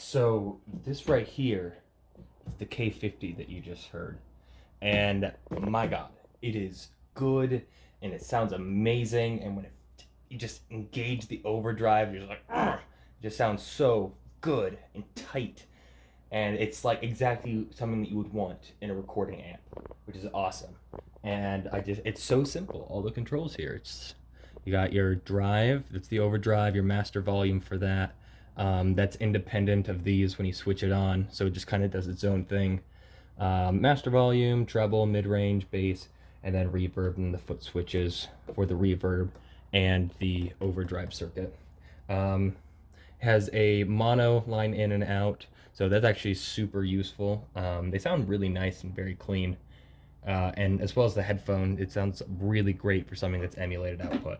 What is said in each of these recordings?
So this right here is the K-50 that you just heard. And my God, it is good and it sounds amazing. And when you just engage the overdrive, you're just like, "Argh!" It just sounds so good and tight. And it's like exactly something that you would want in a recording amp, which is awesome. And it's so simple. All the controls here. You got your drive, that's the overdrive, your master volume for that. That's independent of these when you switch it on, so it just kind of does its own thing. Master volume, treble, mid-range, bass, and then reverb and the foot switches for the reverb and the overdrive circuit. Has a mono line in and out, so that's actually super useful. They sound really nice and very clean. And as well as the headphone, it sounds really great for something that's emulated output.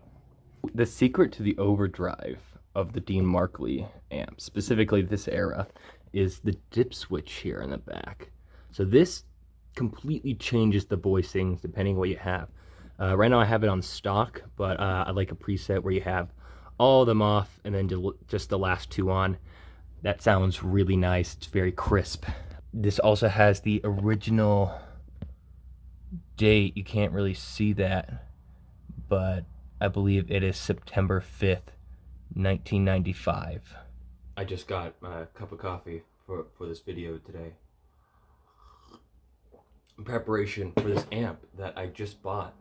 The secret to the overdrive of the Dean Markley amp, specifically this era, is the dip switch here in the back. So this completely changes the voicings depending on what you have. Right now I have it on stock, but I like a preset where you have all of them off and then just the last two on. That sounds really nice. It's very crisp. This also has the original date. You can't really see that, but I believe it is September 5th, 1995. I just got a cup of coffee for this video today in preparation for this amp that I just bought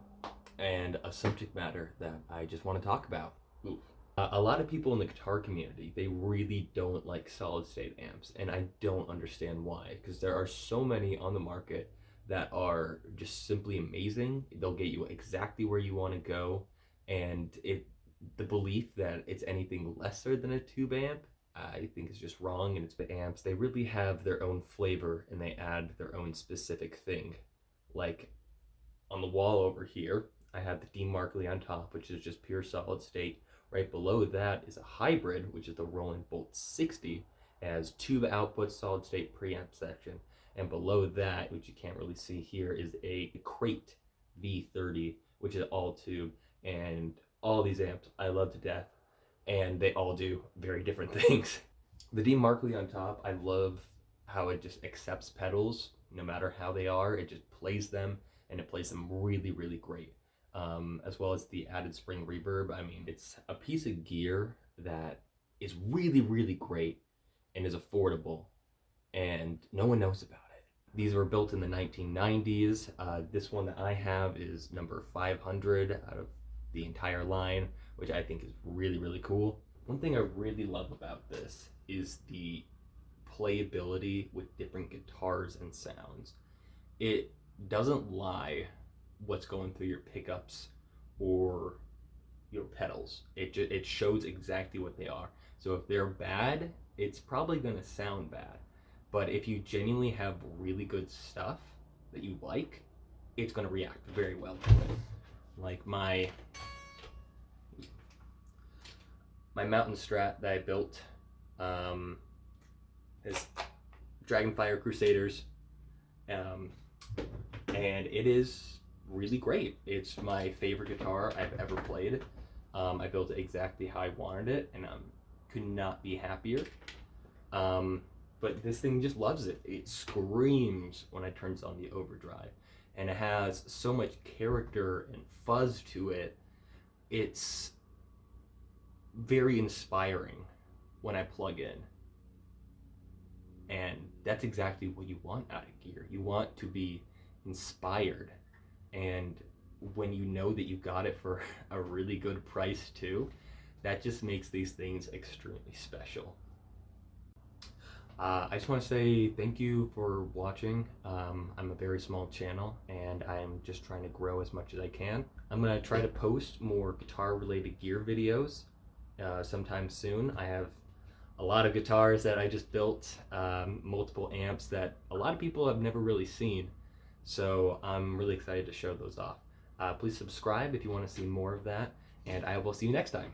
and a subject matter that I just want to talk about. A lot of people in the guitar community, they really don't like solid state amps, and I don't understand why, because there are so many on the market that are just simply amazing. They'll get you exactly where you want to go, and the belief that it's anything lesser than a tube amp, I think is just wrong. And it's the amps, they really have their own flavor and they add their own specific thing. Like on the wall over here, I have the Dean Markley on top, which is just pure solid state. Right below that is a hybrid, which is the Roland Bolt 60. It has tube output, solid state preamp section. And below that, which you can't really see here, is a Crate V30, which is all tube. And all these amps I love to death, and they all do very different things. The Dean Markley on top, I love how it just accepts pedals no matter how they are. It just plays them, and it plays them really, really great. As well as the added spring reverb. I mean, it's a piece of gear that is really, really great and is affordable, and no one knows about it. These were built in the 1990s. This one that I have is number 500 out of the entire line, which I think is really, really cool. One thing I really love about this is the playability with different guitars and sounds. It doesn't lie what's going through your pickups or your pedals. It shows exactly what they are. So if they're bad, it's probably going to sound bad. But if you genuinely have really good stuff that you like, it's going to react very well to it. Like my Mountain Strat that I built is Dragonfire Crusaders, and it is really great. It's my favorite guitar I've ever played. I built it exactly how I wanted it, and I could not be happier. But this thing just loves it. It screams when I turn on the overdrive, and it has so much character and fuzz to it. It's very inspiring when I plug in. And that's exactly what you want out of gear. You want to be inspired. And when you know that you got it for a really good price too, that just makes these things extremely special. I just want to say thank you for watching. I'm a very small channel and I'm just trying to grow as much as I can. I'm going to try to post more guitar related gear videos sometime soon. I have a lot of guitars that I just built, multiple amps that a lot of people have never really seen. So I'm really excited to show those off. Please subscribe if you want to see more of that, and I will see you next time.